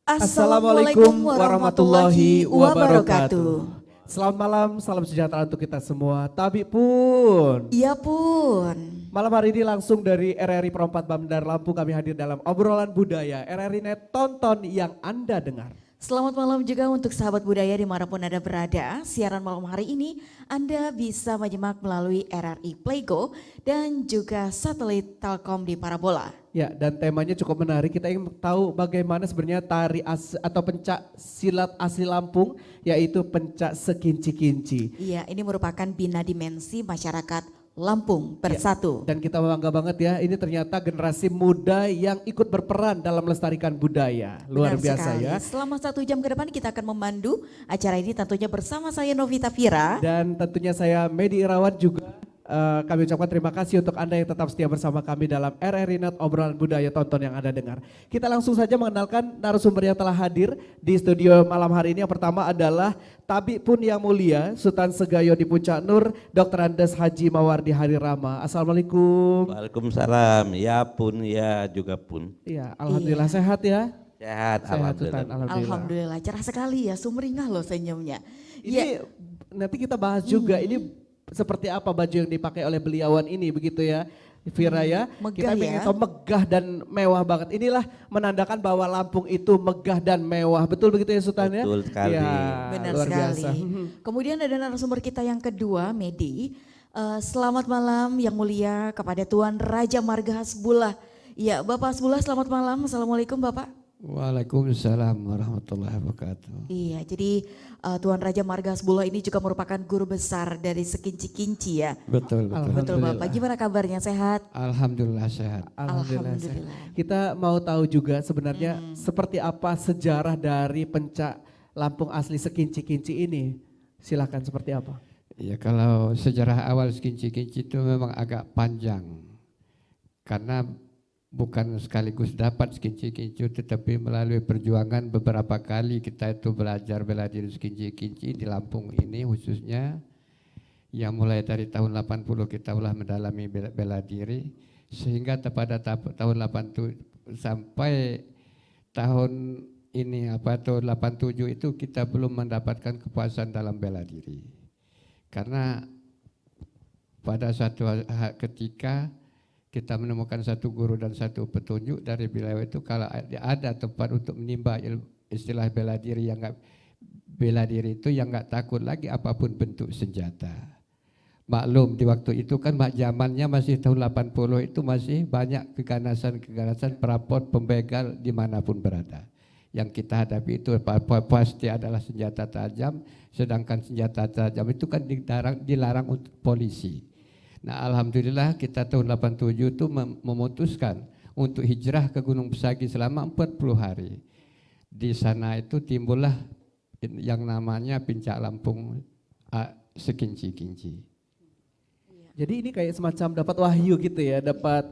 Assalamualaikum warahmatullahi wabarakatuh. Selamat malam, salam sejahtera untuk kita semua. Tabi pun. Iya pun. Malam hari ini langsung dari RRI Perempat Bandar Lampung kami hadir dalam obrolan budaya RRI Net Tonton yang Anda dengar. Selamat malam juga untuk sahabat budaya dimanapun Anda berada. Siaran malam hari ini Anda bisa menyimak melalui RRI Playgo dan juga satelit Telkom di Parabola. Ya, dan temanya cukup menarik. Kita ingin tahu bagaimana sebenarnya tari atau pencak silat asli Lampung, yaitu pencak sekinci-kinci. Iya, ini merupakan bina dimensi masyarakat Lampung bersatu. Ya, dan kita bangga banget ya, ini ternyata generasi muda yang ikut berperan dalam melestarikan budaya. Luar Benar biasa sekali. ya. Selama 1 jam ke depan kita akan memandu acara ini tentunya bersama saya Novita Vira. Dan tentunya saya Medi Irawan juga. Kami ucapkan terima kasih untuk Anda yang tetap setia bersama kami dalam RRI Net Obrolan Budaya Tonton yang Anda dengar. Kita langsung saja mengenalkan narasumber yang telah hadir di studio malam hari ini. Yang pertama adalah Tabi pun yang mulia, Sultan Segayo di Puncak Nur, Dr. Andes Haji Mawardi Hari Rama. Assalamualaikum. Waalaikumsalam, ya pun, ya juga pun. Iya, alhamdulillah sehat ya. Sehat, Sultan, alhamdulillah. Alhamdulillah, cerah sekali ya, sumringah loh senyumnya. Ini nanti kita bahas juga, ini seperti apa baju yang dipakai oleh beliawan ini begitu ya Vira ya. Megah Kita ingin ya. tahu megah dan mewah banget. Inilah menandakan bahwa Lampung itu megah dan mewah. Betul begitu ya Sultan ya? Betul sekali. Ya, Benar luar sekali. biasa. Kemudian ada narasumber kita yang kedua, Medi. Selamat malam yang mulia kepada Tuan Raja Marga Hasbullah. Ya, Bapak Hasbullah selamat malam. Assalamualaikum Bapak. Waalaikumsalam warahmatullahi wabarakatuh. Iya, jadi Tuan Raja Marga Hasbullah ini juga merupakan guru besar dari Sekinci-Kinci ya. Betul, betul. Betul Bapak. Gimana kabarnya, sehat? Alhamdulillah sehat. Alhamdulillah. Alhamdulillah. Kita mau tahu juga sebenarnya seperti apa sejarah dari pencak Lampung asli Sekinci-Kinci ini. Silakan seperti apa? Ya kalau sejarah awal Sekinci-Kinci itu memang agak panjang. Karena bukan sekaligus dapat Sekinci-Kinci, tetapi melalui perjuangan beberapa kali kita itu belajar bela diri Sekinci-Kinci di Lampung ini khususnya. Yang mulai dari tahun 80 kita ulah mendalami bela diri. Sehingga pada tahun 87 sampai tahun ini tahun 87 itu kita belum mendapatkan kepuasan dalam bela diri. Karena pada suatu ketika kita menemukan satu guru dan satu petunjuk dari beliau itu kalau ada tempat untuk menimba istilah bela diri itu yang nggak takut lagi apapun bentuk senjata. Maklum di waktu itu kan zamannya masih tahun 80 itu masih banyak keganasan perapot pembegal dimanapun berada. Yang kita hadapi itu pasti adalah senjata tajam, sedangkan senjata tajam itu kan dilarang untuk polisi. Nah alhamdulillah kita tahun 87 itu memutuskan untuk hijrah ke Gunung Pesagi selama 40 hari. Di sana itu timbullah yang namanya Pencak Lampung Sekinci-Kinci. Jadi ini kayak semacam dapat wahyu gitu ya, dapat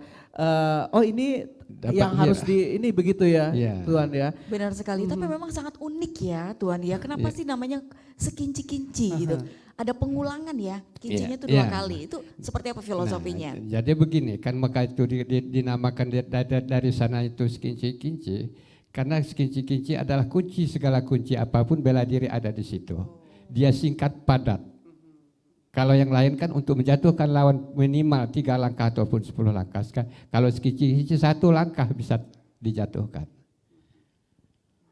ini Dapat yang harus ini begitu ya, Tuan ya. Benar sekali, tapi memang sangat unik ya Tuan ya. Kenapa sih namanya Sekinci-Kinci gitu? Ada pengulangan ya, kincinya itu 2 kali. Itu seperti apa filosofinya? Nah, jadi begini, kan maka itu dinamakan dari sana itu Sekinci-Kinci. Karena Sekinci-Kinci adalah kunci segala kunci apapun bela diri ada di situ. Dia singkat padat. Kalau yang lain kan untuk menjatuhkan lawan minimal 3 langkah ataupun 10 langkah. Kalau Sekinci-Kinci 1 langkah bisa dijatuhkan.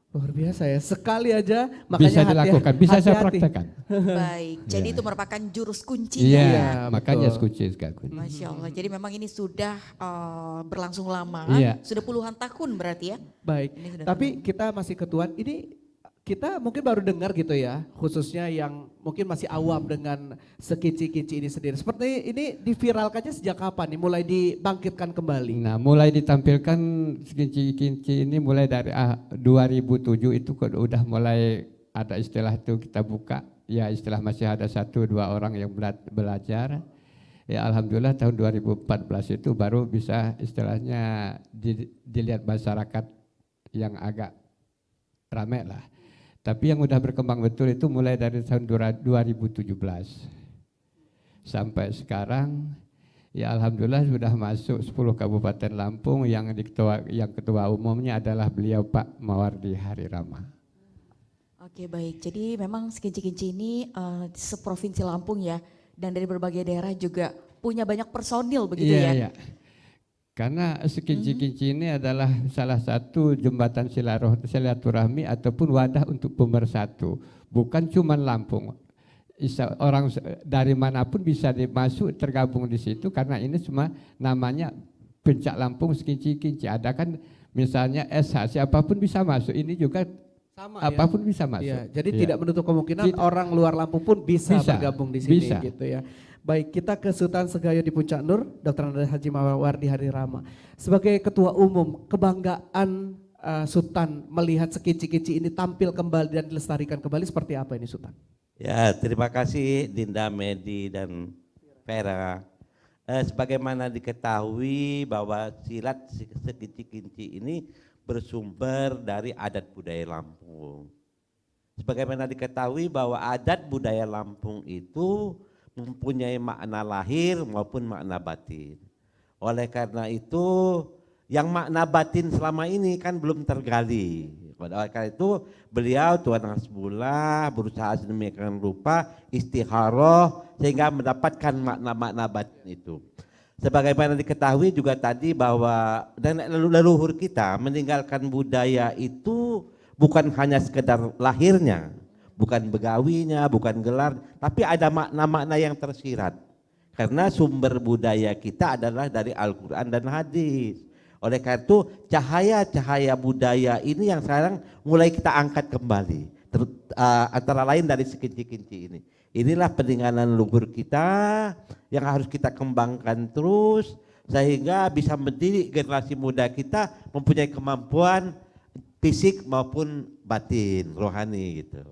Luar biasa ya, sekali aja makanya Bisa dilakukan, bisa saya praktekkan. Baik, jadi itu merupakan jurus kuncinya Iya, ya. makanya betul. kunci sekali. Masya Allah, jadi memang ini sudah berlangsung lama, Iya. sudah puluhan tahun berarti ya. Baik, Ini sudah tapi kita masih ke Tuan, ini kita mungkin baru dengar gitu ya, khususnya yang mungkin masih awam dengan Sekinci-Kinci ini sendiri. Seperti ini diviralkannya sejak kapan nih, mulai dibangkitkan kembali? Nah mulai ditampilkan Sekinci-Kinci ini mulai dari 2007 itu udah mulai ada istilah itu kita buka. Ya istilah masih ada 1-2 orang yang belajar. Ya alhamdulillah tahun 2014 itu baru bisa istilahnya dilihat masyarakat yang agak ramai lah. Tapi yang udah berkembang betul itu mulai dari tahun 2017 sampai sekarang Ya alhamdulillah sudah masuk 10 Kabupaten Lampung yang ketua umumnya adalah beliau Pak Mawardi Harirama. Oke baik, jadi memang Sekinci-Kinci ini seprovinsi Lampung ya, dan dari berbagai daerah juga punya banyak personil begitu Iya, ya? iya. Karena Sekinci-Kinci ini adalah salah satu jembatan silaturahmi ataupun wadah untuk pemersatu. Bukan cuma Lampung, orang dari manapun bisa masuk tergabung di situ karena ini semua namanya Pencak Lampung Sekinci-Kinci. Ada kan misalnya SH, siapapun bisa masuk, ini juga Sama apapun bisa masuk. ya. Jadi Iya. tidak menutup kemungkinan Tidak. orang luar Lampung pun bisa bergabung di sini bisa. gitu ya. Baik, kita ke Sultan Segayo di Puncak Nur, Dr. Anda Haji Mawardi Harirama. Sebagai ketua umum, kebanggaan Sultan melihat Sekinci-Kinci ini tampil kembali dan dilestarikan kembali seperti apa ini Sultan? Ya, terima kasih Dinda, Medi, dan Vera. Sebagaimana diketahui bahwa silat Sekinci-Kinci ini bersumber dari adat budaya Lampung. Sebagaimana diketahui bahwa adat budaya Lampung itu mempunyai makna lahir maupun makna batin. Oleh karena itu, yang makna batin selama ini kan belum tergali. Oleh karena itu, beliau Tuan Hasbullah berusaha sedemikian rupa istikharah sehingga mendapatkan makna-makna batin itu. Sebagaimana diketahui juga tadi bahwa dan leluhur kita meninggalkan budaya itu bukan hanya sekedar lahirnya, bukan begawinya, bukan gelar, tapi ada makna-makna yang tersirat. Karena sumber budaya kita adalah dari Al-Quran dan hadis. Oleh karena itu cahaya-cahaya budaya ini yang sekarang mulai kita angkat kembali. Antara lain dari Sekinci-Kinci ini. Inilah peninggalan leluhur kita yang harus kita kembangkan terus sehingga bisa mendidik generasi muda kita mempunyai kemampuan fisik maupun batin, rohani gitu.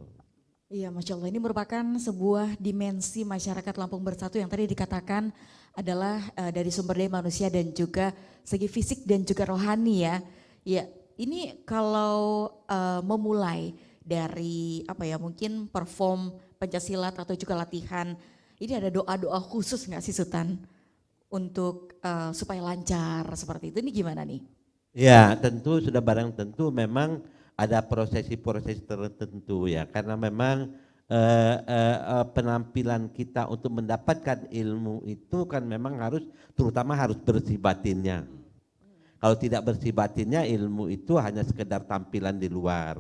Iya, Masya Allah, ini merupakan sebuah dimensi masyarakat Lampung Bersatu yang tadi dikatakan adalah dari sumber daya manusia dan juga segi fisik dan juga rohani ya. Ya, ini kalau memulai dari apa ya, mungkin perform pencaksilat atau juga latihan, ini ada doa-doa khusus nggak sih Sultan untuk supaya lancar seperti itu? Ini gimana nih? Ya, tentu sudah barang tentu memang ada prosesi-prosesi tertentu ya, karena memang penampilan kita untuk mendapatkan ilmu itu kan memang terutama harus bersih batinnya. Kalau tidak bersih batinnya, ilmu itu hanya sekedar tampilan di luar.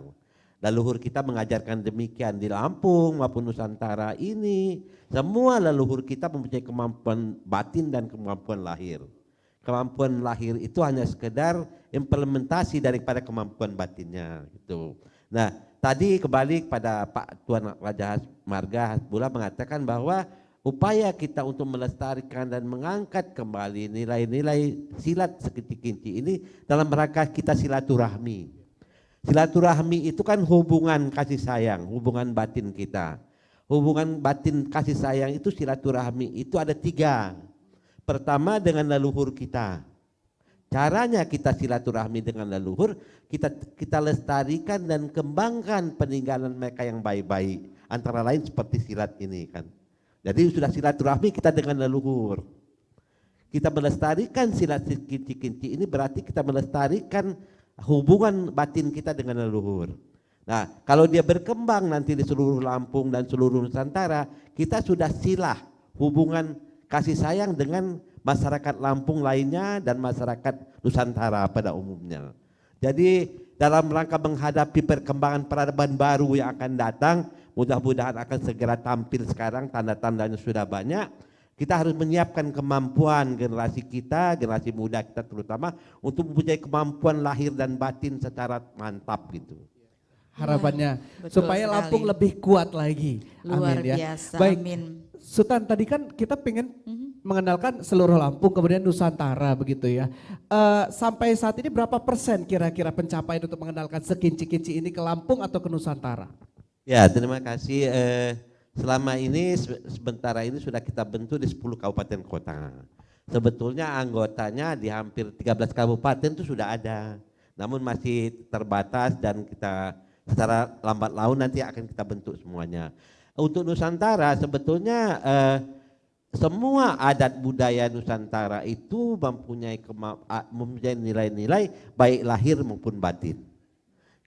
Leluhur kita mengajarkan demikian di Lampung maupun Nusantara ini, semua leluhur kita mempunyai kemampuan batin dan kemampuan lahir. Kemampuan lahir itu hanya sekedar implementasi daripada kemampuan batinnya gitu. Nah, tadi kembali pada Pak Tuan Raja Marga Hasbullah mengatakan bahwa upaya kita untuk melestarikan dan mengangkat kembali nilai-nilai silat Sekinci-Kinci ini dalam rangka kita silaturahmi. Silaturahmi itu kan hubungan kasih sayang, hubungan batin kita. Hubungan batin kasih sayang itu silaturahmi itu ada 3. Pertama dengan leluhur kita. Caranya kita silaturahmi dengan leluhur, kita lestarikan dan kembangkan peninggalan mereka yang baik-baik. Antara lain seperti silat ini kan. Jadi sudah silaturahmi kita dengan leluhur. Kita melestarikan silat Sekinci-Kinci ini berarti kita melestarikan hubungan batin kita dengan leluhur. Nah, kalau dia berkembang nanti di seluruh Lampung dan seluruh Nusantara, kita sudah silah hubungan kasih sayang dengan masyarakat Lampung lainnya dan masyarakat Nusantara pada umumnya. Jadi dalam rangka menghadapi perkembangan peradaban baru yang akan datang, mudah-mudahan akan segera tampil sekarang, tanda-tandanya sudah banyak. Kita harus menyiapkan kemampuan generasi kita, generasi muda kita terutama untuk mempunyai kemampuan lahir dan batin secara mantap gitu. Harapannya betul supaya sekali. Lampung lebih kuat lagi. Luar Amin ya. biasa, Baik, amin. Sultan tadi kan kita pengen mengenalkan seluruh Lampung kemudian Nusantara begitu ya. Sampai saat ini berapa persen kira-kira pencapaian untuk mengenalkan Sekinci-Kinci ini ke Lampung atau ke Nusantara? Ya, terima kasih. Selama ini sementara ini sudah kita bentuk di 10 kabupaten kota. Sebetulnya anggotanya di hampir 13 kabupaten itu sudah ada. Namun masih terbatas dan kita secara lambat laun nanti akan kita bentuk semuanya. Untuk Nusantara sebetulnya semua adat budaya Nusantara itu mempunyai nilai-nilai baik lahir maupun batin.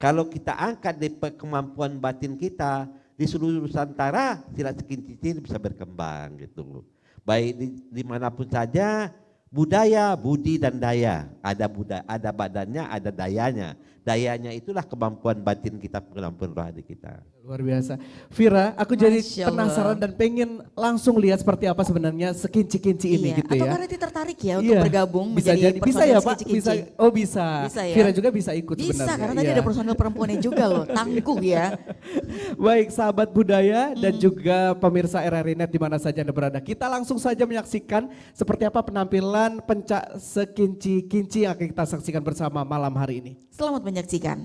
Kalau kita angkat di kemampuan batin kita di seluruh Nusantara, silat sekincicin bisa berkembang gitu. Baik dimanapun saja, budaya, budi dan daya. Ada badannya, ada dayanya. Dayanya itulah kemampuan batin kita, kemampuan rohani kita. Luar biasa. Vira, aku jadi Masya Allah. penasaran dan pengen langsung lihat seperti apa sebenarnya sekinci-kinci ini gitu Atau ya. Kak Reti tertarik ya untuk Iya, bergabung bisa menjadi jadi, bisa personil ya Pak, sekinci-kinci? bisa. Oh bisa. Bisa ya? Vira juga bisa ikut Bisa, sebenarnya. karena tadi Iya. ada personil perempuannya juga loh, tangguh ya. Baik sahabat budaya dan juga pemirsa RRI Net di mana saja Anda berada. Kita langsung saja menyaksikan seperti apa penampilan pencak sekinci-kinci yang akan kita saksikan bersama malam hari ini. Selamat menyaksikan.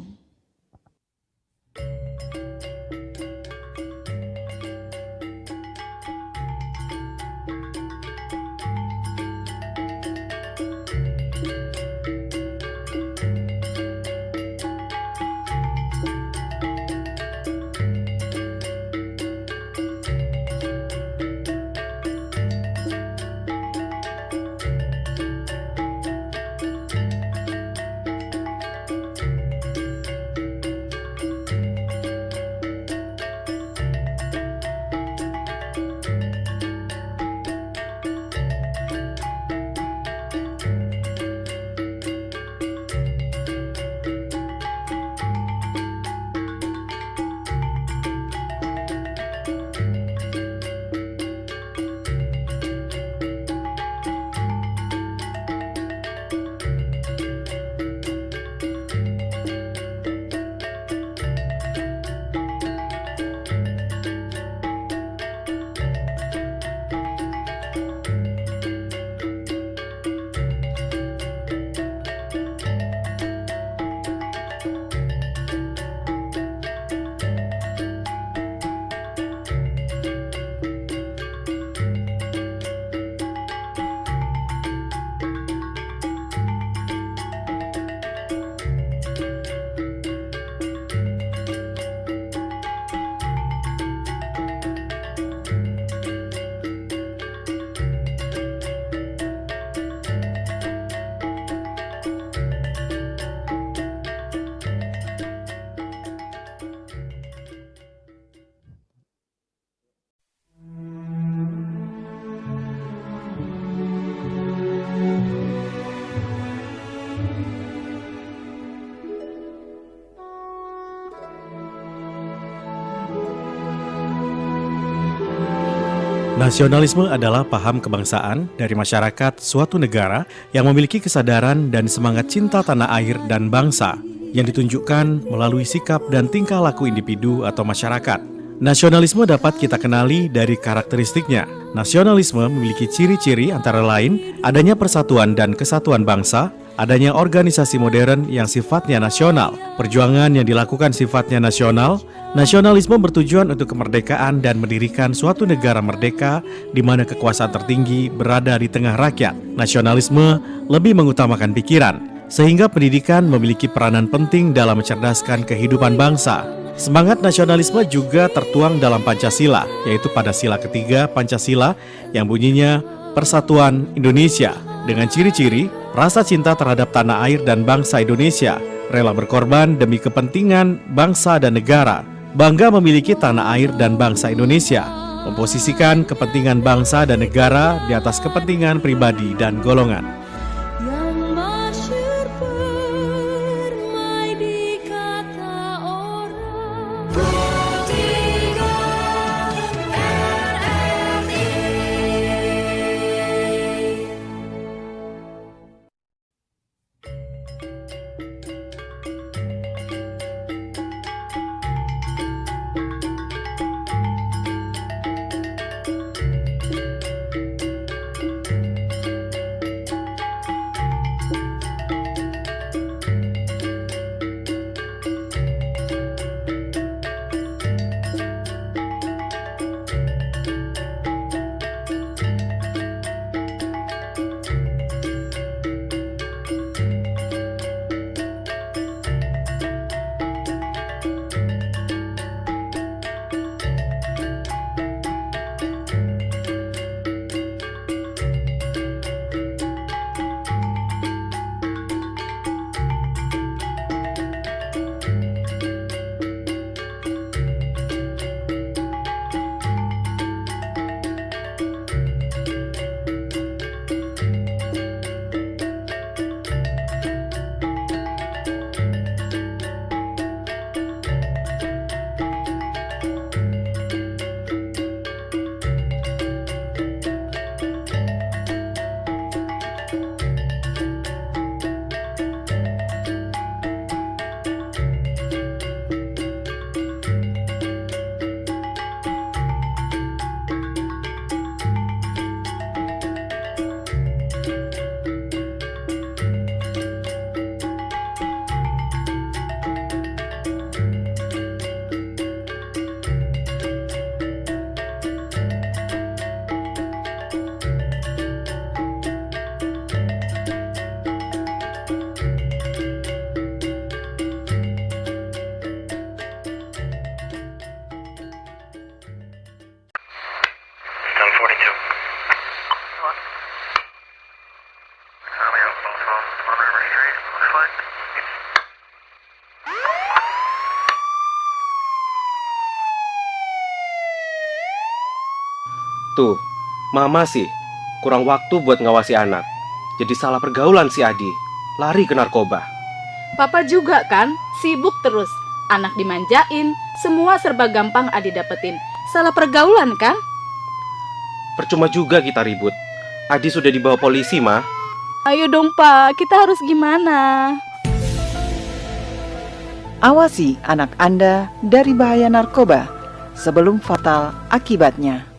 Nasionalisme adalah paham kebangsaan dari masyarakat suatu negara yang memiliki kesadaran dan semangat cinta tanah air dan bangsa yang ditunjukkan melalui sikap dan tingkah laku individu atau masyarakat. Nasionalisme dapat kita kenali dari karakteristiknya. Nasionalisme memiliki ciri-ciri antara lain adanya persatuan dan kesatuan bangsa, adanya organisasi modern yang sifatnya nasional, perjuangan yang dilakukan sifatnya nasional. Nasionalisme bertujuan untuk kemerdekaan dan mendirikan suatu negara merdeka di mana kekuasaan tertinggi berada di tengah rakyat. Nasionalisme lebih mengutamakan pikiran, sehingga pendidikan memiliki peranan penting dalam mencerdaskan kehidupan bangsa. Semangat nasionalisme juga tertuang dalam Pancasila, yaitu pada sila ketiga Pancasila yang bunyinya Persatuan Indonesia, dengan ciri-ciri rasa cinta terhadap tanah air dan bangsa Indonesia, rela berkorban demi kepentingan bangsa dan negara, bangga memiliki tanah air dan bangsa Indonesia, memposisikan kepentingan bangsa dan negara di atas kepentingan pribadi dan golongan. Yang masyhur permai di kata orang. Tiga RRI. Tuh, mama sih kurang waktu buat ngawasi anak. Jadi salah pergaulan si Adi, lari ke narkoba. Papa juga kan, sibuk terus. Anak dimanjain, semua serba gampang Adi dapetin. Salah pergaulan kan? Percuma juga kita ribut. Adi sudah dibawa polisi, Ma. Ayo dong Pak, kita harus gimana? Awasi anak Anda dari bahaya narkoba sebelum fatal akibatnya.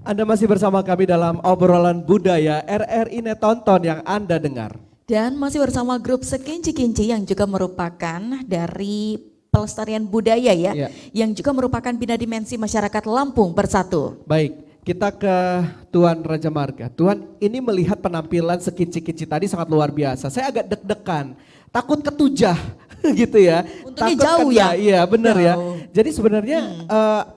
Anda masih bersama kami dalam obrolan budaya RRI Net Tonton yang Anda dengar. Dan masih bersama grup Sekinci-Kinci yang juga merupakan dari pelestarian budaya ya, Iya. yang juga merupakan bina dimensi masyarakat Lampung Bersatu. Baik, kita ke Tuan Raja Marga. Tuan, ini melihat penampilan Sekinci-Kinci tadi sangat luar biasa. Saya agak deg-degan, takut ketujah gitu ya. Untungnya Takut jauh kena, ya. Iya benar ya. Jauh. Jadi sebenarnya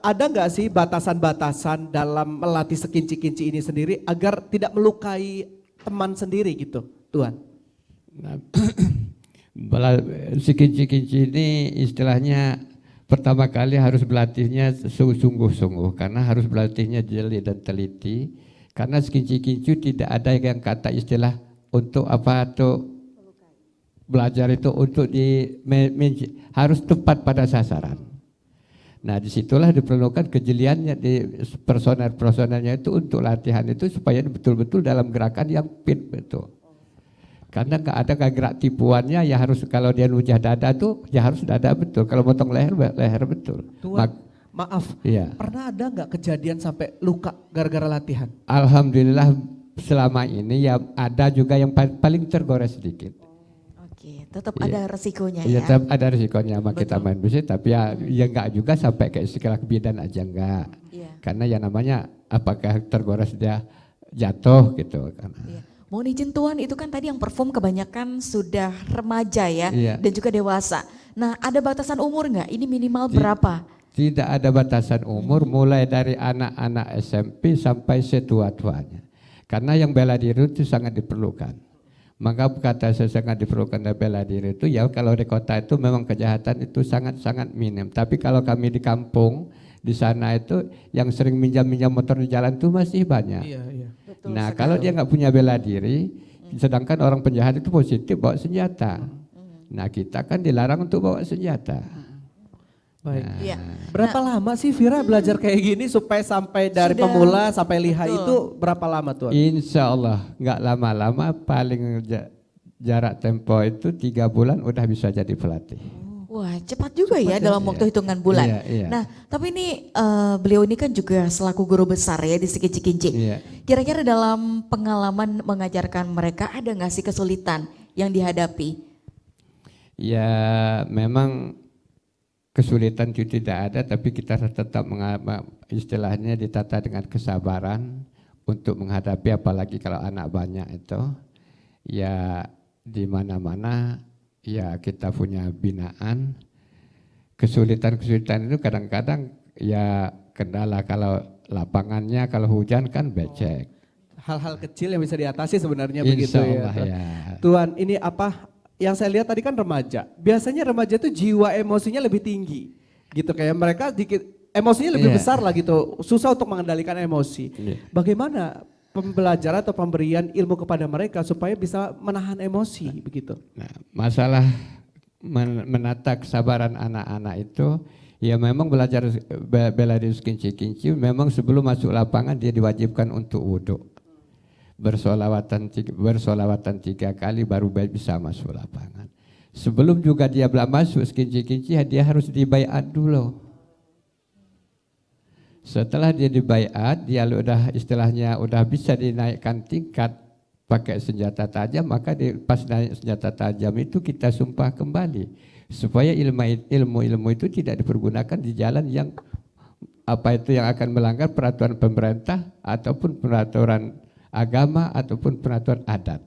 ada nggak sih batasan-batasan dalam melatih Sekinci-Kinci ini sendiri agar tidak melukai teman sendiri gitu, Tuan? Nah, si kinci-kinci ini istilahnya pertama kali harus berlatihnya sungguh-sungguh karena harus berlatihnya jeli dan teliti karena sekinci-kinci tidak ada yang kata istilah untuk apa tuh belajar itu untuk harus tepat pada sasaran. Nah disitulah diperlukan kejeliannya di personel-personelnya itu untuk latihan itu supaya betul-betul dalam gerakan yang fit betul. Karena nggak ada gerak tipuannya ya harus kalau dia nujah dada tuh ya harus dada betul. Kalau potong leher betul. Tuan, maaf, iya. pernah ada nggak kejadian sampai luka gara-gara latihan? Alhamdulillah selama ini ya ada juga yang paling tergores sedikit. Oke, tetap Iya. ada resikonya Iya ya. tetap ada risikonya sama kita Betul. main musik tapi ya nggak juga sampai kayak sekelas bidan aja enggak. Iya. Karena ya namanya apakah tergores dia jatuh gitu kan. Iya. Mohon izin Tuan, itu kan tadi yang perform kebanyakan sudah remaja ya, Iya. dan juga dewasa. Nah ada batasan umur nggak? Ini minimal berapa? Tidak ada batasan umur mulai dari anak-anak SMP sampai setua-tuanya. Karena yang bela diri itu sangat diperlukan. Maka kata saya sangat diperlukan bela diri itu ya kalau di kota itu memang kejahatan itu sangat-sangat minim. Tapi kalau kami di kampung di sana itu yang sering minjam-minjam motor di jalan itu masih banyak. Iya, iya. Betul Nah sekali. kalau dia nggak punya bela diri, sedangkan orang penjahat itu positif bawa senjata. Nah kita kan dilarang untuk bawa senjata. Baik. Iya. Berapa lama sih Vira belajar kayak gini supaya sampai dari Sudah, pemula sampai lihai betul. itu berapa lama Tuan? Insya Allah nggak lama-lama paling jarak tempo itu 3 bulan udah bisa jadi pelatih. Wah cepat juga ya dalam waktu hitungan bulan. Iya, iya. Nah tapi ini beliau ini kan juga selaku guru besar ya di Sekinci-Kinci. Iya. Kira-kira dalam pengalaman mengajarkan mereka ada nggak sih kesulitan yang dihadapi? Ya memang kesulitan itu tidak ada tapi kita tetap istilahnya ditata dengan kesabaran untuk menghadapi apalagi kalau anak banyak itu ya di mana-mana ya kita punya binaan kesulitan-kesulitan itu kadang-kadang ya kendala, kalau lapangannya kalau hujan kan becek. Hal-hal kecil yang bisa diatasi sebenarnya begitu Insya ya. Allah ya. Tuan, ini apa yang saya lihat tadi kan remaja. Biasanya remaja itu jiwa emosinya lebih tinggi. Gitu kayak mereka dikit emosinya lebih Iya. besar lah gitu. Susah untuk mengendalikan emosi. Iya. Bagaimana pembelajaran atau pemberian ilmu kepada mereka supaya bisa menahan emosi begitu? Nah, masalah menata kesabaran anak-anak itu ya memang belajar bela diri kinci-kinci, memang sebelum masuk lapangan dia diwajibkan untuk wudhu. Bersolawatan 3 kali baru bisa masuk lapangan. Sebelum juga dia belum masuk kinci-kinci, dia harus dibaiat dulu. Setelah dia dibaiat, dia udah istilahnya udah bisa dinaikkan tingkat pakai senjata tajam, maka pas naik senjata tajam itu kita sumpah kembali supaya ilmu itu tidak dipergunakan di jalan yang yang akan melanggar peraturan pemerintah ataupun peraturan agama ataupun peraturan adat.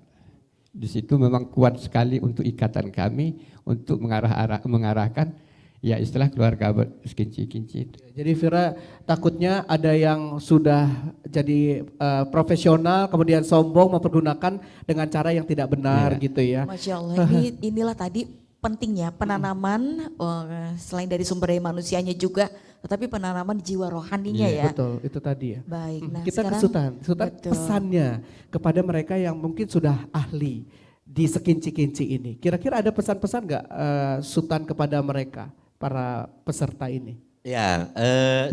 Di situ memang kuat sekali untuk ikatan kami untuk mengarahkan ya istilah keluarga kinci-kinci. Jadi Vira takutnya ada yang sudah jadi profesional kemudian sombong mempergunakan dengan cara yang tidak benar gitu ya. Masya Allah, inilah tadi pentingnya penanaman selain dari sumber daya manusianya juga, tetapi penanaman jiwa rohaninya ya. Betul, itu tadi ya. Baik, nah Kita ke sekarang Sultan betul. pesannya kepada mereka yang mungkin sudah ahli di sekinci-kinci ini. Kira-kira ada pesan-pesan nggak Sultan kepada mereka, para peserta ini? Ya,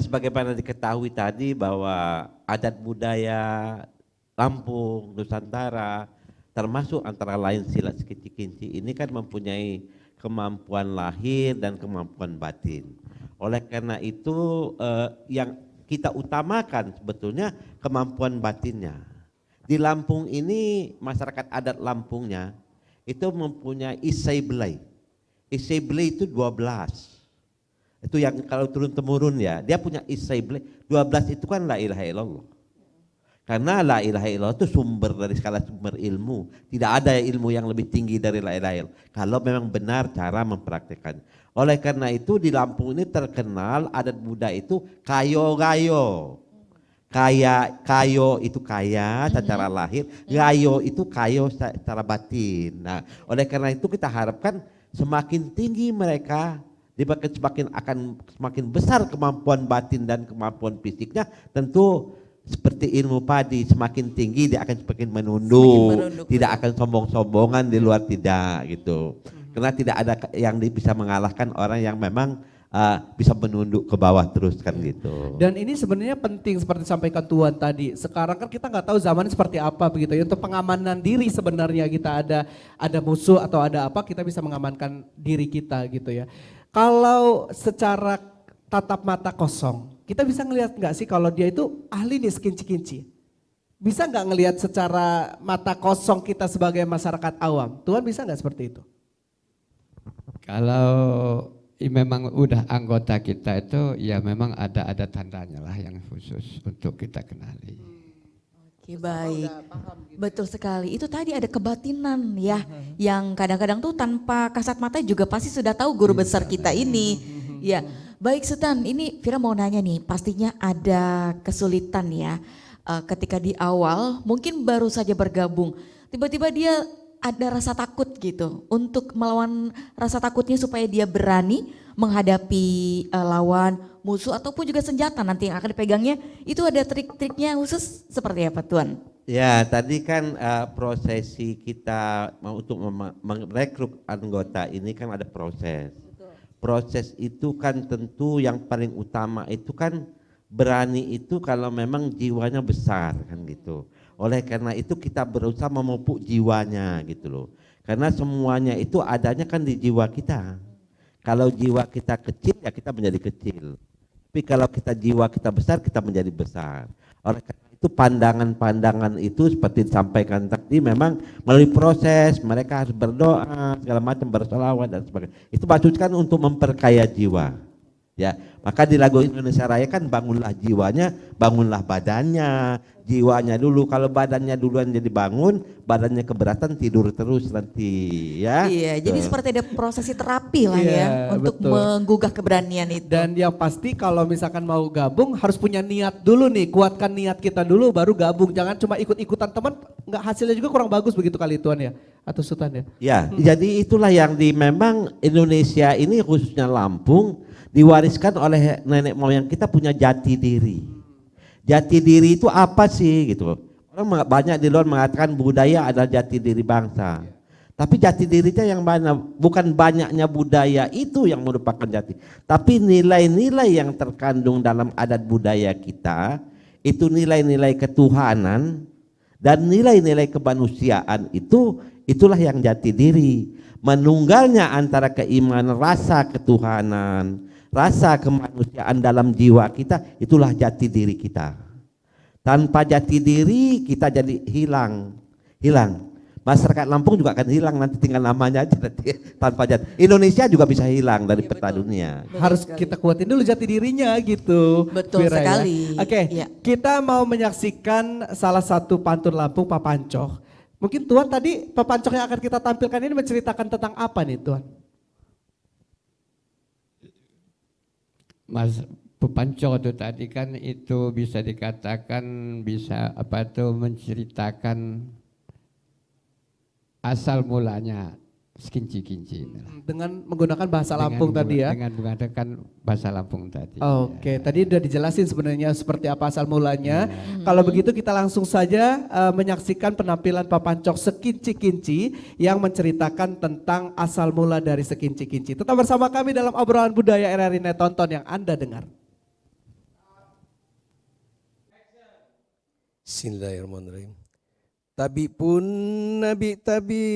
sebagaimana diketahui tadi bahwa adat budaya Lampung, Nusantara, termasuk antara lain silat sekinci-kinci ini kan mempunyai kemampuan lahir dan kemampuan batin. Oleh karena itu yang kita utamakan sebetulnya kemampuan batinnya. Di Lampung ini masyarakat adat Lampungnya itu mempunyai isai belai. Isai belai itu 12. Itu yang kalau turun temurun ya, dia punya isai belai. 12 itu kan la ilaha illallah. Karena la ilaha illallah itu sumber dari segala sumber ilmu. Tidak ada ilmu yang lebih tinggi dari la ilaha illallah. Kalau memang benar cara mempraktikkan. Oleh karena itu di Lampung ini terkenal adat Buddha itu kayo-gayo. Kayo itu kaya secara lahir, gayo itu kayo secara batin. Nah, oleh karena itu kita harapkan semakin tinggi mereka, semakin besar kemampuan batin dan kemampuan fisiknya, tentu seperti ilmu padi, semakin tinggi dia akan semakin menunduk, tidak akan sombong-sombongan di luar, tidak gitu. Karena tidak ada yang bisa mengalahkan orang yang memang bisa menunduk ke bawah terus kan gitu. Dan ini sebenarnya penting seperti disampaikan Tuan tadi. Sekarang kan kita nggak tahu zamannya seperti apa begitu ya. Untuk pengamanan diri sebenarnya kita ada musuh atau ada apa, kita bisa mengamankan diri kita gitu ya. Kalau secara tatap mata kosong, kita bisa ngelihat nggak sih kalau dia itu ahli nih sekinci-kinci? Bisa nggak ngelihat secara mata kosong kita sebagai masyarakat awam? Tuan bisa nggak seperti itu? Kalau memang udah anggota kita itu ya memang ada tandanya lah yang khusus untuk kita kenali. Oke, baik. Betul sekali. Itu tadi ada kebatinan ya, yang kadang-kadang tuh tanpa kasat mata juga pasti sudah tahu guru besar kita ini. Ya, baik Sultan. Ini Vira mau nanya nih, pastinya ada kesulitan ya ketika di awal, mungkin baru saja bergabung, tiba-tiba dia ada rasa takut gitu, untuk melawan rasa takutnya supaya dia berani menghadapi lawan, musuh ataupun juga senjata nanti yang akan dipegangnya. Itu ada trik-triknya khusus seperti apa Tuan? Ya tadi kan prosesi kita untuk merekrut anggota ini kan ada proses. Proses itu kan tentu yang paling utama itu kan berani itu kalau memang jiwanya besar kan gitu. Oleh karena itu kita berusaha memupuk jiwanya gitu loh. Karena semuanya itu adanya kan di jiwa kita. Kalau jiwa kita kecil ya kita menjadi kecil. Tapi kalau jiwa kita besar kita menjadi besar. Oleh karena itu pandangan-pandangan itu seperti disampaikan tadi memang melalui proses mereka harus berdoa segala macam, bersolawat dan sebagainya. Itu maksudkan untuk memperkaya jiwa. Ya, Maka di lagu Indonesia Raya kan bangunlah jiwanya, bangunlah badannya, jiwanya dulu. Kalau badannya duluan jadi bangun, badannya keberatan tidur terus nanti ya. Iya, jadi Tuh. seperti ada prosesi terapi lah Iya, ya untuk betul. menggugah keberanian itu. Dan yang pasti kalau misalkan mau gabung harus punya niat dulu nih, kuatkan niat kita dulu baru gabung. Jangan cuma ikut-ikutan teman, nggak hasilnya juga kurang bagus begitu kali Tuan ya atau Sultan ya. Ya, jadi itulah yang memang Indonesia ini khususnya Lampung diwariskan oleh nenek moyang kita punya jati diri. Jati diri itu apa sih gitu. Orang banyak di luar mengatakan budaya adalah jati diri bangsa. Tapi jati dirinya yang mana? Bukan banyaknya budaya itu yang merupakan jati. Tapi nilai-nilai yang terkandung dalam adat budaya kita itu nilai-nilai ketuhanan dan nilai-nilai kemanusiaan itulah yang jati diri. Menunggalnya antara keimanan, rasa ketuhanan, rasa kemanusiaan dalam jiwa kita, itulah jati diri kita. Tanpa jati diri kita jadi hilang. Masyarakat Lampung juga akan hilang nanti, tinggal namanya aja nanti, tanpa jati. Indonesia juga bisa hilang dari peta dunia. Harus kita kuatin dulu jati dirinya gitu. Betul Vira, ya. sekali. Oke, Iya. kita mau menyaksikan salah satu pantun Lampung, Papancoh. Mungkin Tuan tadi Papancoh yang akan kita tampilkan ini menceritakan tentang apa nih Tuan? Mas Pepancoh itu tadi kan itu bisa dikatakan bisa apa tuh menceritakan asal mulanya sekinci-kinci. Dengan menggunakan bahasa Lampung tadi ya. Dengan menggunakan bahasa Lampung tadi. Oke, tadi udah dijelasin sebenarnya seperti apa asal mulanya. Kalau begitu kita langsung saja menyaksikan penampilan Papancoh Sekinci-Kinci yang menceritakan tentang asal mula dari Sekinci-Kinci. Tetap bersama kami dalam obrolan budaya RRI Net Tonton yang Anda dengar. Bismillahirrahmanirrahim. Tabi pun nabi tabi,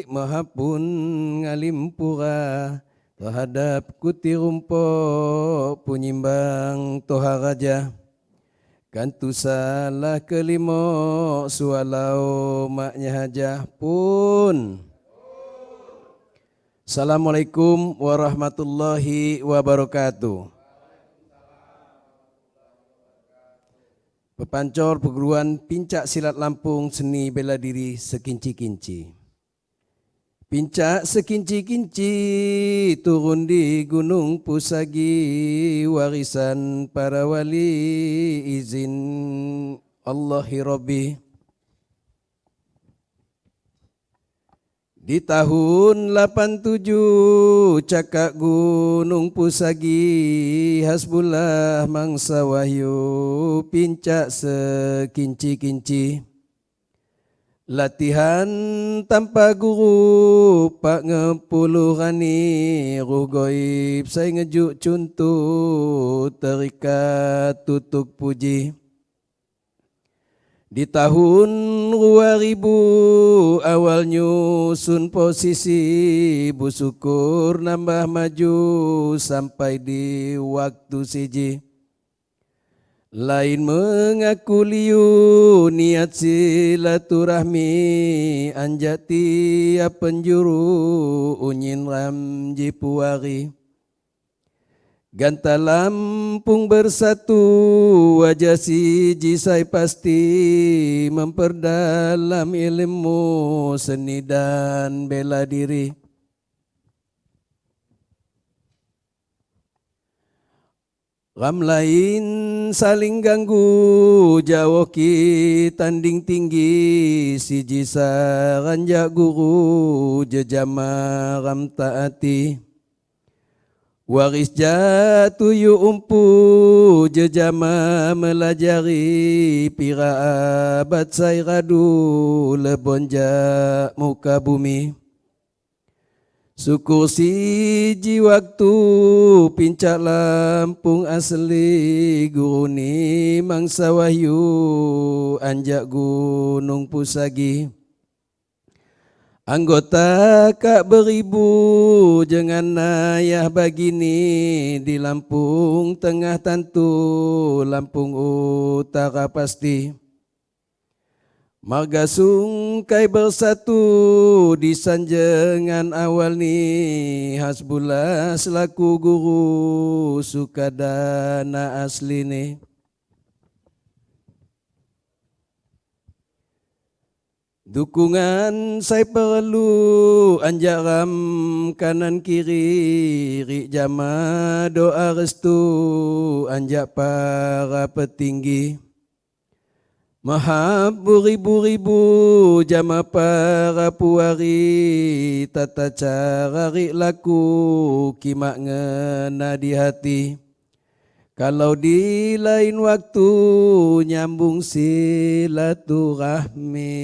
maha pun ngalim pura, terhadap kuti rumpo punyimbang toha raja. Kantu salah kelimo sualau maknya hajah pun. Assalamualaikum warahmatullahi wabarakatuh. Pepancor perguruan Pincak Silat Lampung Seni Bela Diri Sekinci-Kinci. Pincak sekinci-kinci turun di Gunung Pusagi, warisan para wali izin Allahi Rabbi. Di tahun 87 cakak Gunung Pusagi, hasbullah mangsa wahyu pincak sekinci-kinci. Latihan tanpa guru pak ngepuluh rani, ruh goib saya ngejuk cuntuh terikat tutuk puji. Di tahun 2000 awal nyusun posisi, bersyukur nambah maju sampai di waktu siji. Lain mengaku liu niat silaturahmi, anjak tiap penjuru unyin ramji puari. Ganta Lampung bersatu, wajah siji saya pasti, memperdalam ilmu seni dan bela diri. Ram lain saling ganggu, jauh ki tanding tinggi, siji saranjak guru, jejama ram taati. Waris jatuh yu umpu, jejama melajari, pira abad saya radu, lebonjak muka bumi. Syukur siji waktu, Pincak Lampung asli, guru ni mangsa wahyu, anjak Gunung Pusagi. Anggota kak beribu, jangan ayah bagini, di Lampung Tengah tentu, Lampung Utara pasti. Marga sungkai bersatu di sanjangan awal ni, Hasbullah selaku guru sukadana asli ni. Dukungan saya perlu, anjaram kanan kiri, rik jama doa restu, anjak para petinggi. Mahab beribu-ribu jama para puari, tata cara rik laku kimak ngena di hati. Kalau di lain waktu nyambung silaturahmi.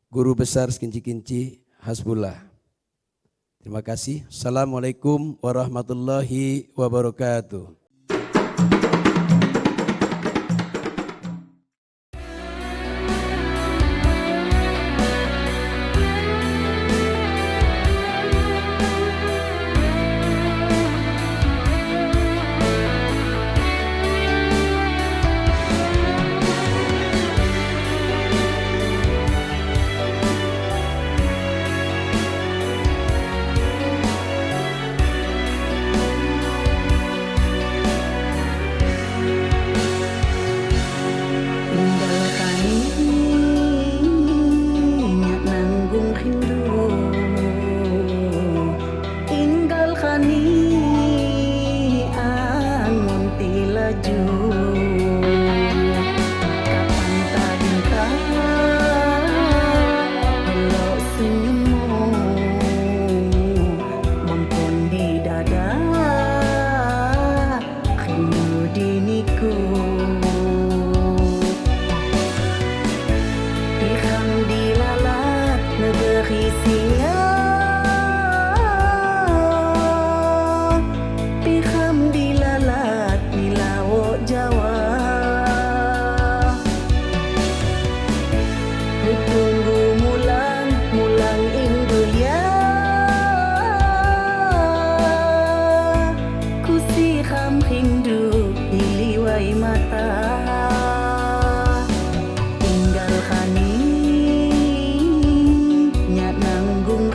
Guru besar sekinci-kinci, Hasbullah. Terima kasih. Assalamualaikum warahmatullahi wabarakatuh. Tinggal kani nyak nanggung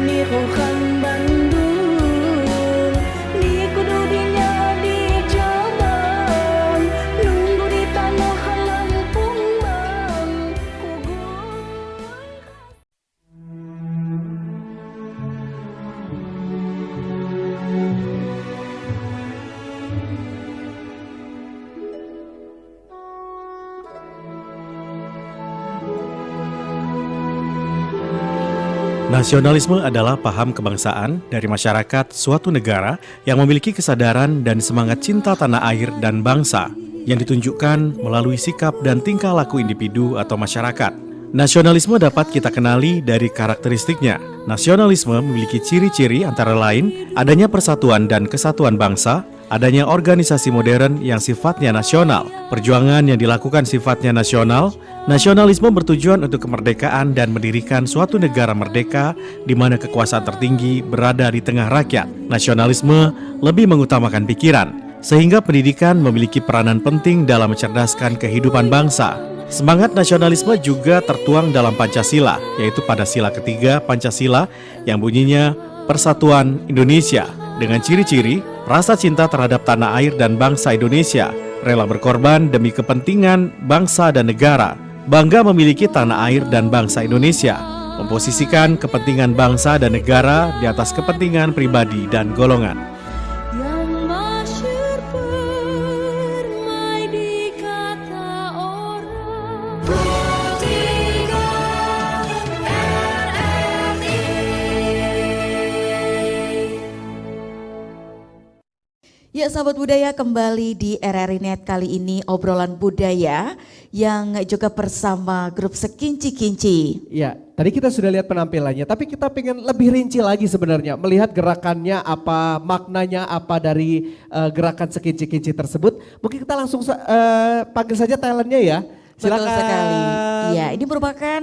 ni rohan Bandung di kududinya di jalan nunggu di tanah Lampung bang kugun. Nasionalisme adalah paham kebangsaan dari masyarakat suatu negara yang memiliki kesadaran dan semangat cinta tanah air dan bangsa yang ditunjukkan melalui sikap dan tingkah laku individu atau masyarakat. Nasionalisme dapat kita kenali dari karakteristiknya. Nasionalisme memiliki ciri-ciri antara lain adanya persatuan dan kesatuan bangsa, adanya organisasi modern yang sifatnya nasional, perjuangan yang dilakukan sifatnya nasional. Nasionalisme bertujuan untuk kemerdekaan dan mendirikan suatu negara merdeka di mana kekuasaan tertinggi berada di tengah rakyat. Nasionalisme lebih mengutamakan pikiran, sehingga pendidikan memiliki peranan penting dalam mencerdaskan kehidupan bangsa. Semangat nasionalisme juga tertuang dalam Pancasila, yaitu pada sila ketiga Pancasila yang bunyinya Persatuan Indonesia, dengan ciri-ciri rasa cinta terhadap tanah air dan bangsa Indonesia, rela berkorban demi kepentingan bangsa dan negara, bangga memiliki tanah air dan bangsa Indonesia, memposisikan kepentingan bangsa dan negara di atas kepentingan pribadi dan golongan. Yang masyhur permai dikata orang Tiga RRI. Ya sahabat budaya, kembali di RRI Net kali ini obrolan budaya yang juga bersama grup Sekinci-Kinci. Ya, tadi kita sudah lihat penampilannya, tapi kita pengen lebih rinci lagi sebenarnya, melihat gerakannya apa, maknanya apa dari gerakan Sekinci-Kinci tersebut. Mungkin kita langsung panggil saja talentnya ya. Silakan. Betul sekali. Ya, ini merupakan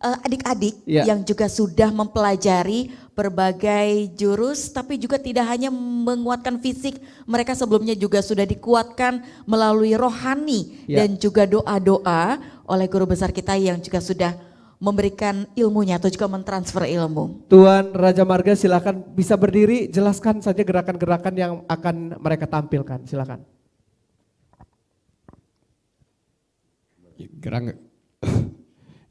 adik-adik Ya. yang juga sudah mempelajari berbagai jurus, tapi juga tidak hanya menguatkan fisik, mereka sebelumnya juga sudah dikuatkan melalui rohani Ya. dan juga doa-doa oleh guru besar kita yang juga sudah memberikan ilmunya atau juga mentransfer ilmu. Tuan Raja Marga silakan bisa berdiri, jelaskan saja gerakan-gerakan yang akan mereka tampilkan, silakan.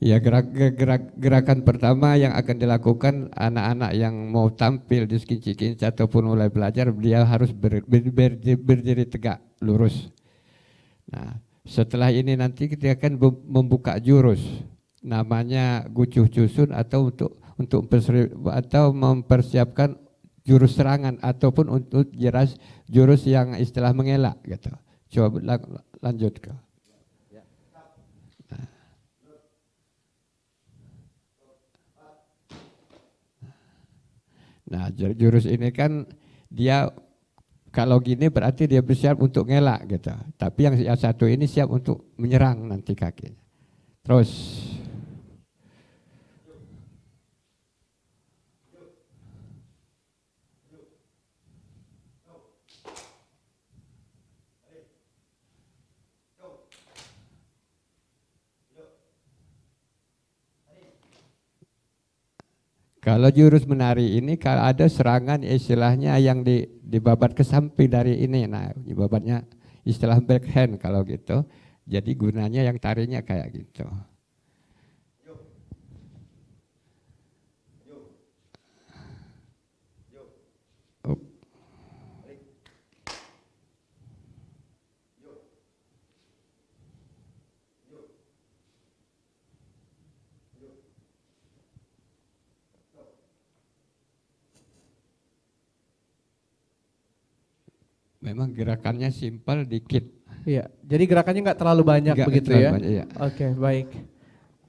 Gerakan pertama yang akan dilakukan anak-anak yang mau tampil di Sekinci-Kinci ataupun mulai belajar, dia harus berdiri tegak, lurus. Nah, setelah ini nanti kita akan membuka jurus, namanya gucuh cusun atau untuk mempersiapkan jurus serangan ataupun untuk jurus yang istilah mengelak gitu. Coba lanjut ke. Nah, jurus ini kan dia kalau gini berarti dia bersiap untuk ngelak gitu. Tapi yang satu ini siap untuk menyerang nanti kakinya. Terus. Kalau jurus menari ini kalau ada serangan istilahnya yang dibabat ke samping dari ini, nah babatnya istilah backhand kalau gitu. Jadi gunanya yang tarinya kayak gitu. Memang gerakannya simpel dikit. Iya, jadi gerakannya nggak terlalu banyak Nggak begitu terlalu ya. banyak, iya. Oke, baik.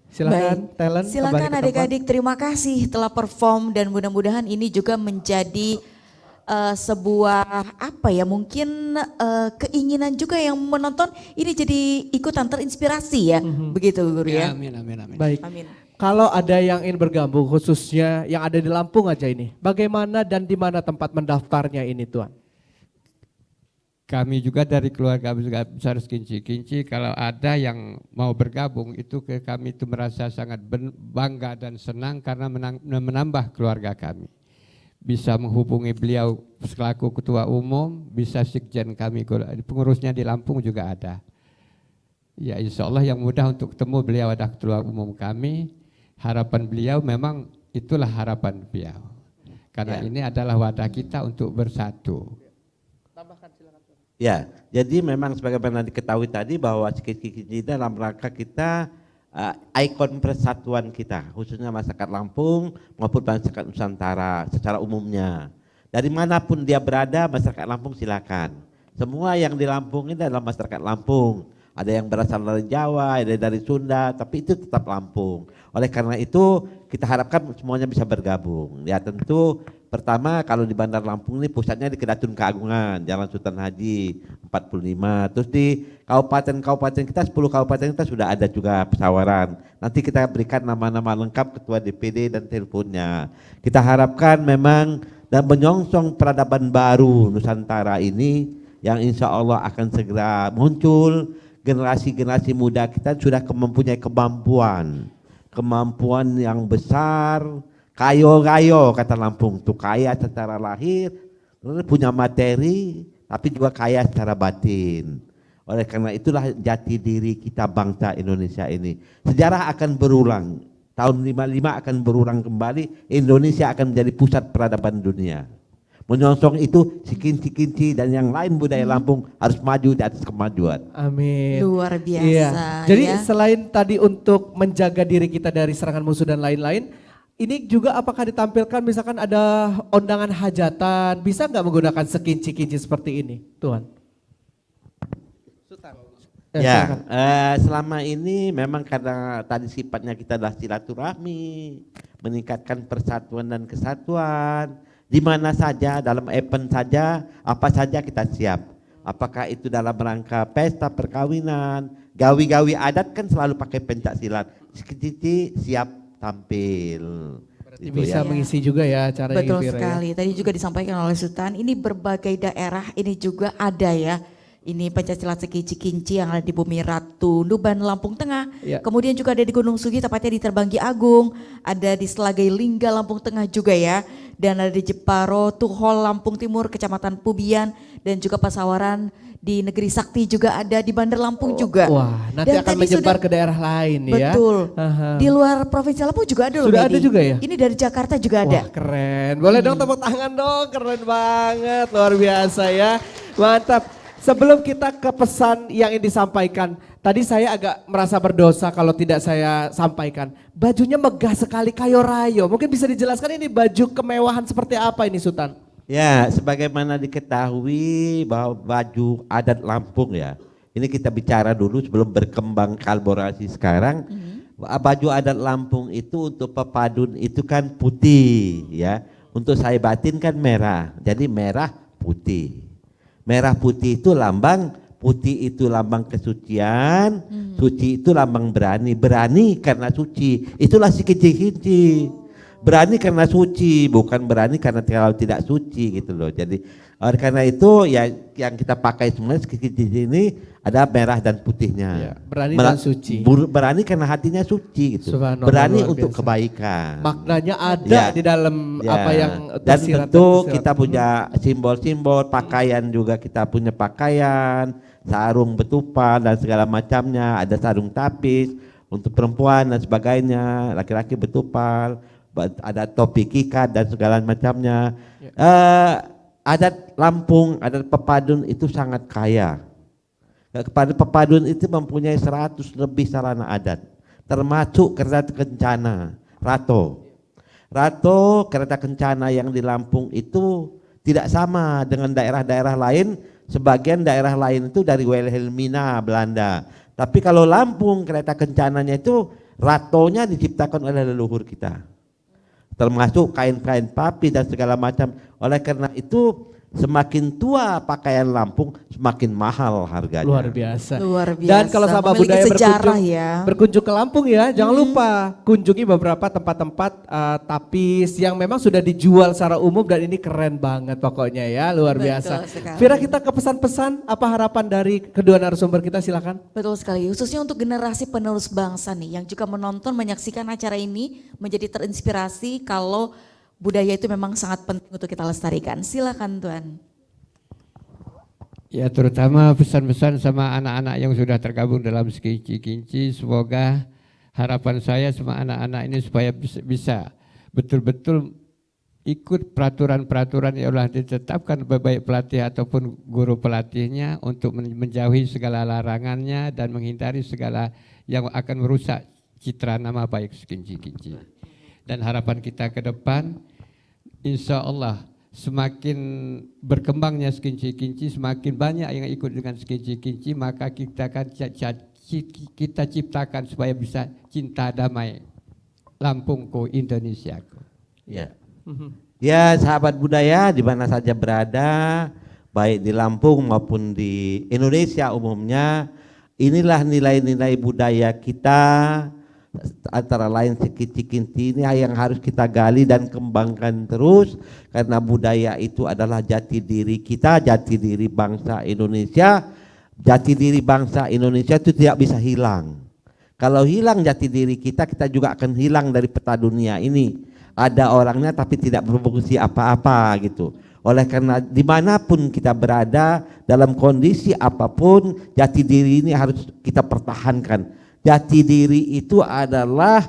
Silakan Baik. talent. Silakan kembali ke tempat. adik-adik, terima kasih telah perform dan mudah-mudahan ini juga menjadi sebuah apa ya, mungkin keinginan juga yang menonton ini jadi ikutan terinspirasi ya, begitu guru ya. Amin, amin, amin. Baik. Amin. Kalau ada yang ingin bergabung khususnya yang ada di Lampung aja ini, bagaimana dan di mana tempat mendaftarnya ini Tuan? kami juga dari keluarga besar Kinci-Kinci, kalau ada yang mau bergabung itu ke kami itu merasa sangat bangga dan senang karena menambah keluarga kami. Bisa menghubungi beliau selaku ketua umum, bisa sekjen kami, pengurusnya di Lampung juga ada. Ya insya Allah yang mudah untuk ketemu beliau ada ketua umum kami. Harapan beliau memang itulah harapan beliau. Karena ini adalah wadah kita untuk bersatu. Ya, jadi memang sebagaimana diketahui tadi bahwa Kinci-Kinci dalam rangka kita ikon persatuan kita, khususnya masyarakat Lampung maupun masyarakat Nusantara secara umumnya. Dari manapun dia berada, masyarakat Lampung silakan. Semua yang di Lampung ini adalah masyarakat Lampung. Ada yang berasal dari Jawa, ada dari Sunda, tapi itu tetap Lampung. Oleh karena itu kita harapkan semuanya bisa bergabung. Ya tentu pertama kalau di Bandar Lampung ini pusatnya di Kedatun Keagungan, Jalan Sultan Haji 45. Terus di kabupaten kita 10 kabupaten kita sudah ada juga pesawaran. Nanti kita berikan nama-nama lengkap ketua DPD dan teleponnya. Kita harapkan memang dan menyongsong peradaban baru Nusantara ini yang insya Allah akan segera muncul. Generasi-generasi muda kita sudah mempunyai kemampuan yang besar, kayo kata Lampung, tuh kaya secara lahir, punya materi, tapi juga kaya secara batin. Oleh karena itulah jati diri kita bangsa Indonesia ini. Sejarah akan berulang, tahun 55 akan berulang kembali, Indonesia akan menjadi pusat peradaban dunia. Menyongsong itu Kinci-Kinci dan yang lain budaya Lampung harus maju di atas kemajuan. Amin. Luar biasa. Iya. Jadi ya. selain tadi untuk menjaga diri kita dari serangan musuh dan lain-lain, ini juga apakah ditampilkan misalkan ada undangan hajatan, bisa nggak menggunakan sekinci-kinci seperti ini, Tuhan? Ya, selama ini memang karena tadi sifatnya kita adalah silaturahmi, meningkatkan persatuan dan kesatuan. Di mana saja, dalam event saja, apa saja kita siap. Apakah itu dalam rangka pesta perkawinan, gawi-gawi adat kan selalu pakai pencak silat. Kinci siap tampil. Berarti bisa mengisi juga ya acaranya. Betul gitu, sekali. Tadi juga disampaikan oleh Sultan, ini berbagai daerah ini juga ada ya. Ini pencaksilat Sekinci-Kinci yang ada di Bumi Ratu, Nuban, Lampung Tengah. Ya. Kemudian juga ada di Gunung Sugi, tepatnya di Terbanggi Agung. Ada di Selagai Lingga, Lampung Tengah juga ya. Dan ada di Jeparo, Tuhol, Lampung Timur, Kecamatan Pubian. Dan juga Pasawaran di Negeri Sakti juga ada, di Bandar Lampung juga. Wah, nanti Dan akan tadi menyebar sudah- ke daerah lain ya. Betul. Aha. Di luar Provinsi Lampung juga ada loh, Sudah ada Medi. juga ya? Ini dari Jakarta juga ada. Wah keren, boleh dong tepuk tangan dong, keren banget, luar biasa ya, mantap. Sebelum kita ke pesan yang ingin disampaikan, tadi saya agak merasa berdosa kalau tidak saya sampaikan. Bajunya megah sekali, kayo rayo, mungkin bisa dijelaskan ini baju kemewahan seperti apa ini Sultan? Ya, sebagaimana diketahui bahwa baju adat Lampung ya, ini kita bicara dulu sebelum berkembang kolaborasi sekarang. Baju adat Lampung itu untuk pepadun itu kan putih ya, untuk saya batin kan merah, jadi merah putih. Merah putih itu lambang, putih itu lambang kesucian, suci itu lambang berani, berani karena suci, itulah si Kinci-Kinci. Berani karena suci, bukan berani karena terlalu tidak suci gitu loh. Jadi oleh karena itu ya yang kita pakai semuanya Kinci ini ada merah dan putihnya. Ya, berani dan suci. Berani karena hatinya suci gitu. Subhanallah, Berani luar untuk biasa. kebaikan. Maknanya ada Ya. di dalam Ya. apa yang dan tersirat tentu tersirat. kita punya simbol-simbol, pakaian juga kita punya pakaian, sarung betupan dan segala macamnya, ada sarung tapis untuk perempuan dan sebagainya, laki-laki betupal, ada topi kikat dan segala macamnya. Adat Lampung, adat pepadun itu sangat kaya. Kepada pepadun itu mempunyai 100 lebih sarana adat, termasuk kereta kencana, rato. Rato kereta kencana yang di Lampung itu tidak sama dengan daerah-daerah lain. Sebagian daerah lain itu dari Wilhelmina, Belanda. Tapi kalau Lampung kereta kencananya itu ratonya diciptakan oleh leluhur kita. Termasuk kain-kain papi dan segala macam. Oleh karena itu Semakin tua pakaian Lampung, semakin mahal harganya. Luar biasa. Luar biasa. Dan kalau sahabat Memiliki budaya sejarah ya. berkunjung ke Lampung ya, jangan lupa kunjungi beberapa tempat-tempat tapis yang memang sudah dijual secara umum dan ini keren banget pokoknya ya, luar Betul biasa. sekali. Vira, kita ke pesan-pesan, apa harapan dari kedua narasumber kita, silakan. Betul sekali, khususnya untuk generasi penerus bangsa nih yang juga menonton, menyaksikan acara ini menjadi terinspirasi kalau budaya itu memang sangat penting untuk kita lestarikan. Silakan Tuan. Ya terutama pesan-pesan sama anak-anak yang sudah tergabung dalam Sekinci-Kinci, semoga harapan saya sama anak-anak ini supaya bisa betul-betul ikut peraturan-peraturan yang telah ditetapkan baik pelatih ataupun guru pelatihnya untuk menjauhi segala larangannya dan menghindari segala yang akan merusak citra nama baik Sekinci-Kinci. Dan harapan kita ke depan, insya Allah semakin berkembangnya Sekinci-Kinci, semakin banyak yang ikut dengan Sekinci-Kinci, maka kita akan kita ciptakan supaya bisa cinta damai Lampungku, Indonesiaku. Ya. Ya, sahabat budaya di mana saja berada, baik di Lampung maupun di Indonesia umumnya, inilah nilai-nilai budaya kita, antara lain Sekinci-Kinci ini yang harus kita gali dan kembangkan terus, karena budaya itu adalah jati diri kita, jati diri bangsa Indonesia. Jati diri bangsa Indonesia itu tidak bisa hilang. Kalau hilang jati diri kita, kita juga akan hilang dari peta dunia ini. Ada orangnya tapi tidak berfungsi apa-apa gitu. Oleh karena dimanapun kita berada, dalam kondisi apapun, jati diri ini harus kita pertahankan. Jati diri itu adalah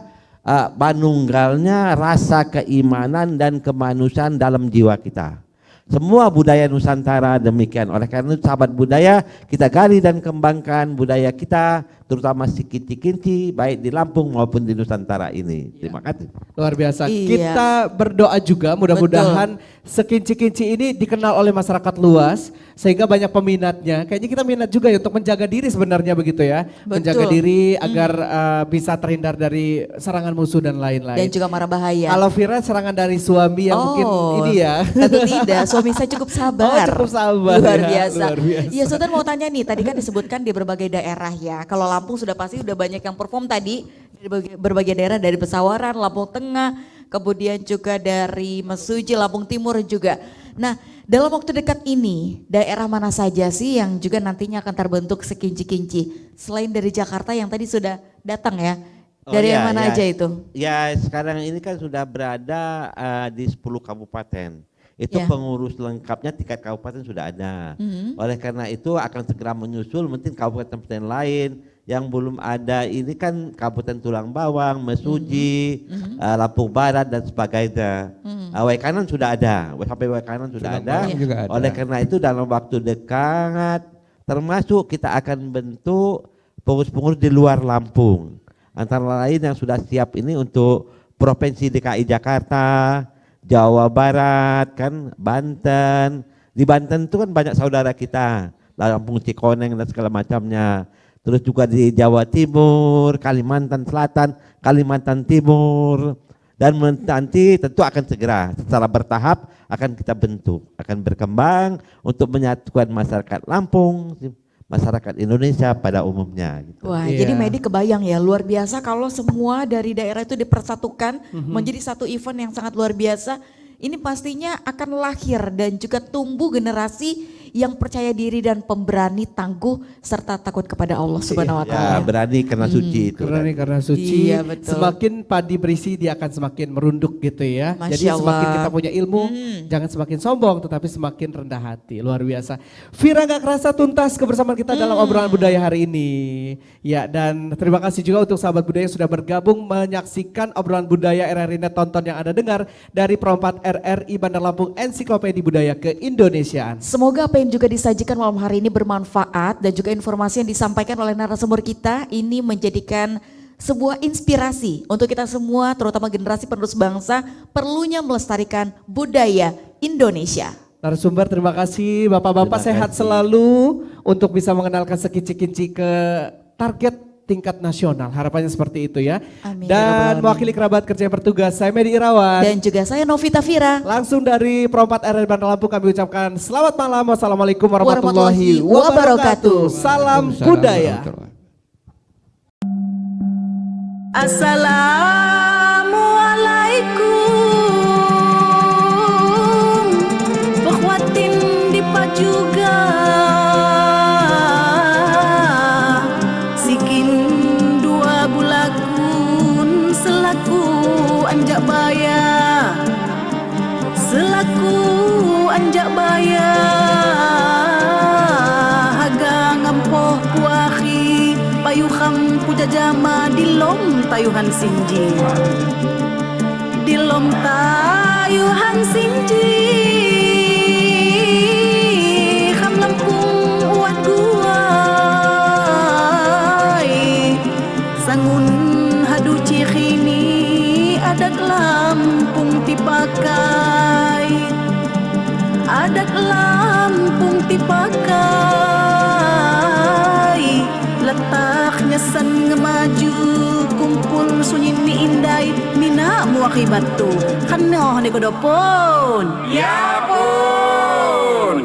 manunggalnya rasa keimanan dan kemanusiaan dalam jiwa kita. Semua budaya Nusantara demikian. Oleh karena itu sahabat budaya, kita gali dan kembangkan budaya kita, terutama Sekinci-Kinci baik di Lampung maupun di Nusantara ini. Terima kasih. Luar biasa. Iya. Kita berdoa juga mudah-mudahan Sekinci-Kinci ini dikenal oleh masyarakat luas sehingga banyak peminatnya. Kayaknya kita minat juga ya untuk menjaga diri sebenarnya begitu ya. Betul. Menjaga diri agar bisa terhindar dari serangan musuh dan Dan lain-lain. juga mara bahaya. Kalau Vira serangan dari suami yang mungkin ini ya. Tentu tidak, suami saya cukup sabar. Oh, cukup sabar Luar ya, biasa. luar biasa. Iya, Sultan mau tanya nih, tadi kan disebutkan di berbagai daerah ya. Kalau Lampung sudah pasti udah banyak yang perform tadi dari berbagai daerah, dari Pesawaran, Lampung Tengah, kemudian juga dari Mesuji, Lampung Timur juga. Nah, dalam waktu dekat ini, daerah mana saja sih yang juga nantinya akan terbentuk Sekinci-Kinci? Selain dari Jakarta yang tadi sudah datang ya, dari yang mana aja itu? Ya, sekarang ini kan sudah berada di 10 kabupaten. Itu Ya. pengurus lengkapnya tingkat kabupaten sudah ada. Oleh karena itu akan segera menyusul mungkin kabupaten lain yang belum ada ini kan Kabupaten Tulang Bawang, Mesuji, Lampung Barat dan sebagainya. Waikanan sudah ada, sampai Waikanan sudah Tulang ada. Bawang juga ada. Oleh karena itu dalam waktu dekat termasuk kita akan bentuk pengurus-pengurus di luar Lampung. Antara lain yang sudah siap ini untuk Provinsi DKI Jakarta, Jawa Barat, kan Banten. Di Banten itu kan banyak saudara kita, Lampung Cikoneng dan segala macamnya. Terus juga di Jawa Timur, Kalimantan Selatan, Kalimantan Timur. Dan nanti tentu akan segera secara bertahap akan kita bentuk, akan berkembang untuk menyatukan masyarakat Lampung, masyarakat Indonesia pada umumnya. Gitu. Wah, Iya. jadi Medi kebayang ya, luar biasa kalau semua dari daerah itu dipersatukan menjadi satu event yang sangat luar biasa. Ini pastinya akan lahir dan juga tumbuh generasi yang percaya diri dan pemberani, tangguh serta takut kepada Allah Subhanahu wa Ya, taala. berani karena suci itu. Berani karena suci, Iya, betul. semakin padi berisi dia akan semakin merunduk gitu ya. Masya Jadi semakin Allah. kita punya ilmu, jangan semakin sombong tetapi semakin rendah hati. Luar biasa. Vira gak kerasa tuntas kebersamaan kita dalam obrolan budaya hari ini. Ya, dan terima kasih juga untuk sahabat budaya yang sudah bergabung menyaksikan obrolan budaya RRI Net Tonton yang Anda dengar dari Perempat RRI Bandar Lampung Ensiklopedia Budaya Keindonesiaan. Semoga apa yang juga disajikan malam hari ini bermanfaat dan juga informasi yang disampaikan oleh narasumber kita ini menjadikan sebuah inspirasi untuk kita semua, terutama generasi penerus bangsa, perlunya melestarikan budaya Indonesia. Narasumber, terima kasih Bapak-bapak, Terima sehat kasih. selalu untuk bisa mengenalkan Sekinci-Kinci ke target tingkat nasional. Harapannya seperti itu ya. Amin. Dan Ya Rabbal Alamin. mewakili kerabat kerja yang bertugas, saya Medi Irawan. Dan juga saya Novita Fira. Langsung dari Perompat RRI Bandar Lampung kami ucapkan selamat malam. Wassalamualaikum warahmatullahi Warahmatullahi wabarakatuh. wabarakatuh. Salam Waalaikumsalam budaya. warahmatullahi. Assalamualaikum Bakhwatin dipajuga Sikin dua bulakun selaku anjak baya Selaku anjak baya Haga ngampoh puahi Payuham pujajama dilom tayuhan sinji Dilom tayuhan sinji Kham Lampung uat guai Sangun hadu cikhini adat Lampung tipakai Adat Lampung tipakai Letaknya san ngemaju kumpul sunyi ni indai mina muakibat tu kanoh ni kodopon ya pun